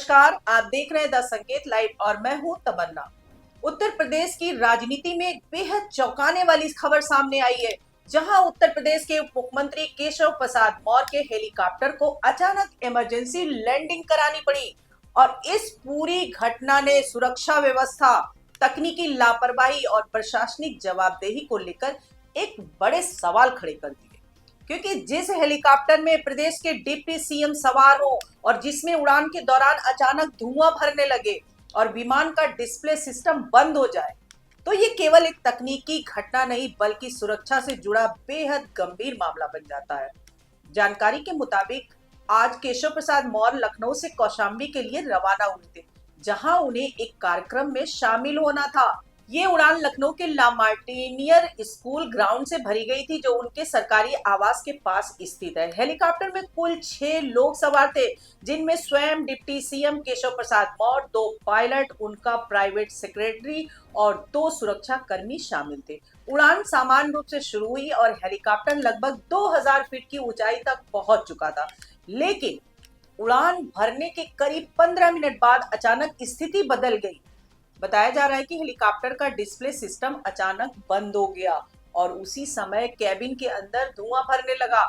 नमस्कार, आप देख रहे हैं द संकेत लाइव और मैं हूं तमन्ना। उत्तर प्रदेश की राजनीति में एक बेहद चौंकाने वाली खबर सामने आई है, जहां उत्तर प्रदेश के उप मुख्यमंत्री केशव प्रसाद मौर्य के हेलीकॉप्टर को अचानक इमरजेंसी लैंडिंग करानी पड़ी। और इस पूरी घटना ने सुरक्षा व्यवस्था, तकनीकी लापरवाही और प्रशासनिक जवाबदेही को लेकर एक बड़े सवाल खड़े कर दिए। क्योंकि जिस हेलीकॉप्टर में प्रदेश के डिप्टी सीएम सवार हो और जिसमें उड़ान के दौरान अचानक धुआं भरने लगे और विमान का डिस्प्ले सिस्टम बंद हो जाए, तो ये केवल एक तकनीकी घटना नहीं बल्कि सुरक्षा से जुड़ा बेहद गंभीर मामला बन जाता है। जानकारी के मुताबिक आज केशव प्रसाद मौर्य लखनऊ से कौशाम्बी के लिए रवाना हुए थे, जहां उन्हें एक कार्यक्रम में शामिल होना था। ये उड़ान लखनऊ के ला मार्टिनियर स्कूल ग्राउंड से भरी गई थी, जो उनके सरकारी आवास के पास स्थित है। हेलीकॉप्टर में कुल 6 लोग सवार थे, जिनमें स्वयं deputy CM Keshav Prasad Maurya, 2 pilot, उनका प्राइवेट सेक्रेटरी और 2 सुरक्षा कर्मी शामिल थे। उड़ान सामान्य रूप से शुरू हुई और हेलीकॉप्टर लगभग 2000 फीट की ऊंचाई तक पहुंच चुका था, लेकिन उड़ान भरने के करीब 15 मिनट बाद अचानक स्थिति बदल गई। बताया जा रहा है कि हेलीकॉप्टर का डिस्प्ले सिस्टम अचानक बंद हो गया और उसी समय कैबिन के अंदर धुआं भरने लगा।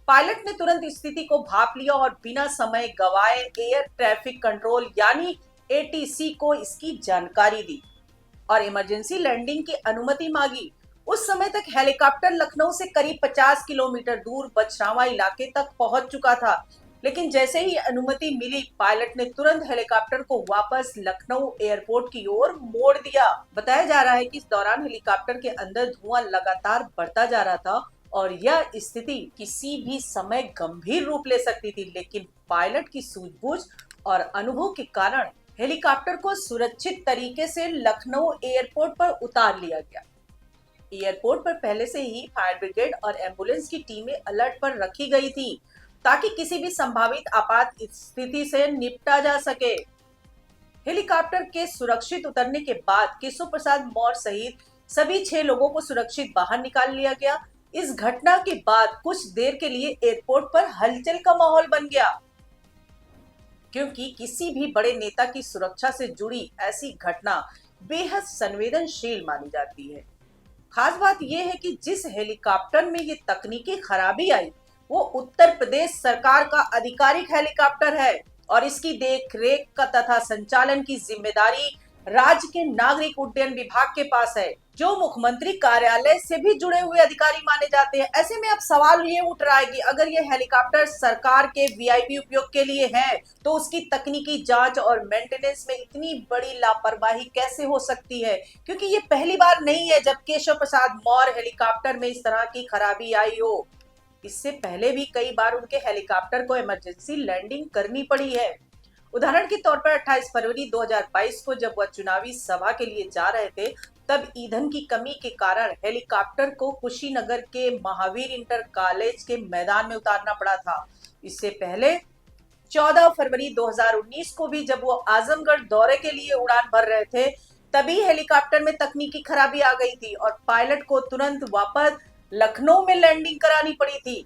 पायलट ने तुरंत स्थिति को भांप लिया और बिना समय गवाए एयर ट्रैफिक कंट्रोल यानी एटीसी को इसकी जानकारी दी और इमरजेंसी लैंडिंग की अनुमति मांगी। उस समय तक हेलीकॉप्टर लखनऊ से करीब 50 किलोमीटर दूर बछरावा इलाके तक पहुंच चुका था, लेकिन जैसे ही अनुमति मिली, पायलट ने तुरंत हेलीकॉप्टर को वापस लखनऊ एयरपोर्ट की ओर मोड़ दिया। बताया जा रहा है कि इस दौरान हेलीकॉप्टर के अंदर धुआं लगातार बढ़ता जा रहा था और यह स्थिति किसी भी समय गंभीर रूप ले सकती थी, लेकिन पायलट की सूझबूझ और अनुभव के कारण हेलीकॉप्टर को सुरक्षित तरीके से लखनऊ एयरपोर्ट पर उतार लिया गया। एयरपोर्ट पर पहले से ही फायर ब्रिगेड और एम्बुलेंस की टीमें अलर्ट पर रखी गई थी, ताकि किसी भी संभावित आपात स्थिति से निपटा जा सके। हेलीकॉप्टर के सुरक्षित उतरने के बाद केशव प्रसाद मौर्य सहित सभी 6 लोगों को सुरक्षित बाहर निकाल लिया गया। इस घटना के बाद कुछ देर के लिए एयरपोर्ट पर हलचल का माहौल बन गया, क्योंकि किसी भी बड़े नेता की सुरक्षा से जुड़ी ऐसी घटना बेहद संवेदनशील मानी जाती है। खास बात यह है कि जिस हेलीकॉप्टर में ये तकनीकी खराबी आई, वो उत्तर प्रदेश सरकार का आधिकारिक हेलीकॉप्टर है और इसकी देखरेख का तथा संचालन की जिम्मेदारी राज्य के नागरिक उड्डयन विभाग के पास है, जो मुख्यमंत्री कार्यालय से भी जुड़े हुए अधिकारी माने जाते हैं। ऐसे में अब सवाल ये उठ रहा है कि अगर ये हेलीकॉप्टर सरकार के वीआईपी उपयोग के लिए है, तो उसकी तकनीकी जांच और मेंटेनेंस में इतनी बड़ी लापरवाही कैसे हो सकती है? क्योंकि ये पहली बार नहीं है जब केशव प्रसाद मौर्य हेलीकॉप्टर में इस तरह की खराबी आई हो। इससे पहले भी कई बार उनके हेलीकॉप्टर को इमरजेंसी लैंडिंग करनी पड़ी है। उदाहरण के तौर पर 28 फरवरी 2022 को जब वह चुनावी सभा के लिए जा रहे थे, तब ईंधन की कमी के कारण हेलीकॉप्टर को कुशीनगर के महावीर इंटर कॉलेज के मैदान में उतारना पड़ा था। इससे पहले 14 फरवरी 2019 को भी जब वो आजमगढ़ दौरे के लिए उड़ान भर रहे थे, तभी हेलीकॉप्टर में तकनीकी खराबी आ गई थी और पायलट को तुरंत वापस लखनऊ में लैंडिंग करानी पड़ी थी।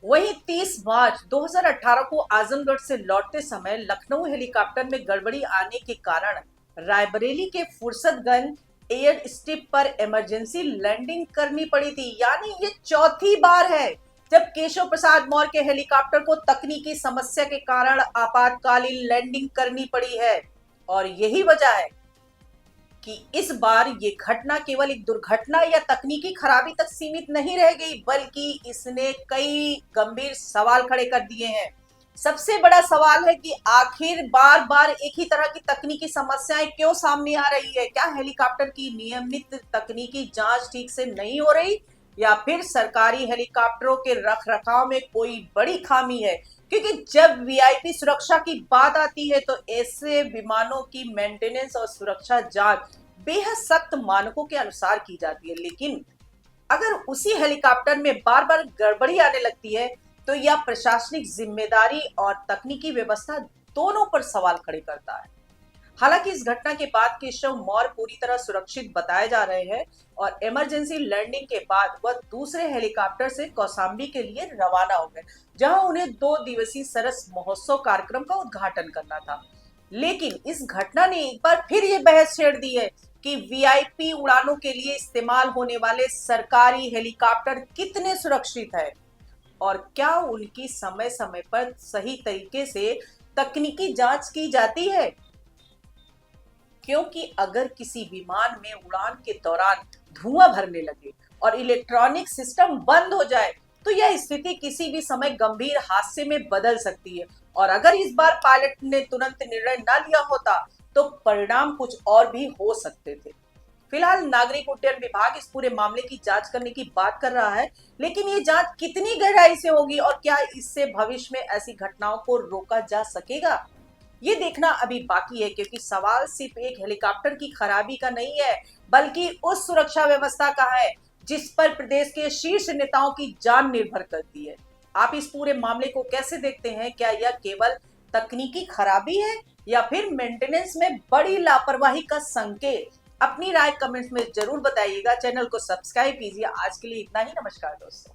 वहीं 30 मार्च 2018 को आजमगढ़ से लौटते समय लखनऊ हेलीकॉप्टर में गड़बड़ी आने के कारण रायबरेली के फुर्सतगंज एयर स्ट्रिप पर इमरजेंसी लैंडिंग करनी पड़ी थी। यानी ये चौथी बार है जब केशव प्रसाद मौर्य के हेलीकॉप्टर को तकनीकी समस्या के कारण आपातकालीन लैंडिंग करनी पड़ी है। और यही वजह है कि इस बार ये घटना केवल एक दुर्घटना या तकनीकी खराबी तक सीमित नहीं रह गई, बल्कि इसने कई गंभीर सवाल खड़े कर दिए हैं। सबसे बड़ा सवाल है कि आखिर बार बार एक ही तरह की तकनीकी समस्याएं क्यों सामने आ रही है? क्या हेलीकॉप्टर की नियमित तकनीकी जांच ठीक से नहीं हो रही, या फिर सरकारी हेलीकॉप्टरों के रखरखाव में कोई बड़ी खामी है? क्योंकि जब वीआईपी सुरक्षा की बात आती है, तो ऐसे विमानों की मेंटेनेंस और सुरक्षा जांच बेहद सख्त मानकों के अनुसार की जाती है। लेकिन अगर उसी हेलीकॉप्टर में बार बार गड़बड़ी आने लगती है, तो यह प्रशासनिक जिम्मेदारी और तकनीकी व्यवस्था दोनों पर सवाल खड़े करता है। हालांकि इस घटना के बाद केशव मौर्य पूरी तरह सुरक्षित बताए जा रहे हैं और इमरजेंसी लैंडिंग के बाद वह दूसरे हेलीकॉप्टर से कौशाम्बी के लिए रवाना हो गए, जहां उन्हें 2 दिवसीय सरस महोत्सव कार्यक्रम का उद्घाटन करना था। लेकिन इस घटना ने एक बार फिर ये बहस छेड़ दी है कि वीआईपी उड़ानों के लिए इस्तेमाल होने वाले सरकारी हेलीकॉप्टर कितने सुरक्षित है और क्या उनकी समय समय पर सही तरीके से तकनीकी जांच की जाती है। क्योंकि अगर किसी विमान में उड़ान के दौरान धुआं भरने लगे और इलेक्ट्रॉनिक सिस्टम बंद हो जाए तो यह स्थिति किसी भी समय गंभीर हादसे में बदल सकती है और अगर इस बार पायलट ने तुरंत निर्णय न लिया होता तो परिणाम कुछ और भी हो सकते थे। फिलहाल नागरिक उड्डयन विभाग इस पूरे मामले की जांच करने की बात कर रहा है, लेकिन ये जांच कितनी गहराई से होगी और क्या इससे भविष्य में ऐसी घटनाओं को रोका जा सकेगा, ये देखना अभी बाकी है। क्योंकि सवाल सिर्फ एक हेलीकॉप्टर की खराबी का नहीं है, बल्कि उस सुरक्षा व्यवस्था का है जिस पर प्रदेश के शीर्ष नेताओं की जान निर्भर करती है। आप इस पूरे मामले को कैसे देखते हैं? क्या यह केवल तकनीकी खराबी है या फिर मेंटेनेंस में बड़ी लापरवाही का संकेत? अपनी राय कमेंट्स में जरूर बताइएगा। चैनल को सब्सक्राइब कीजिए। आज के लिए इतना ही। नमस्कार दोस्तों।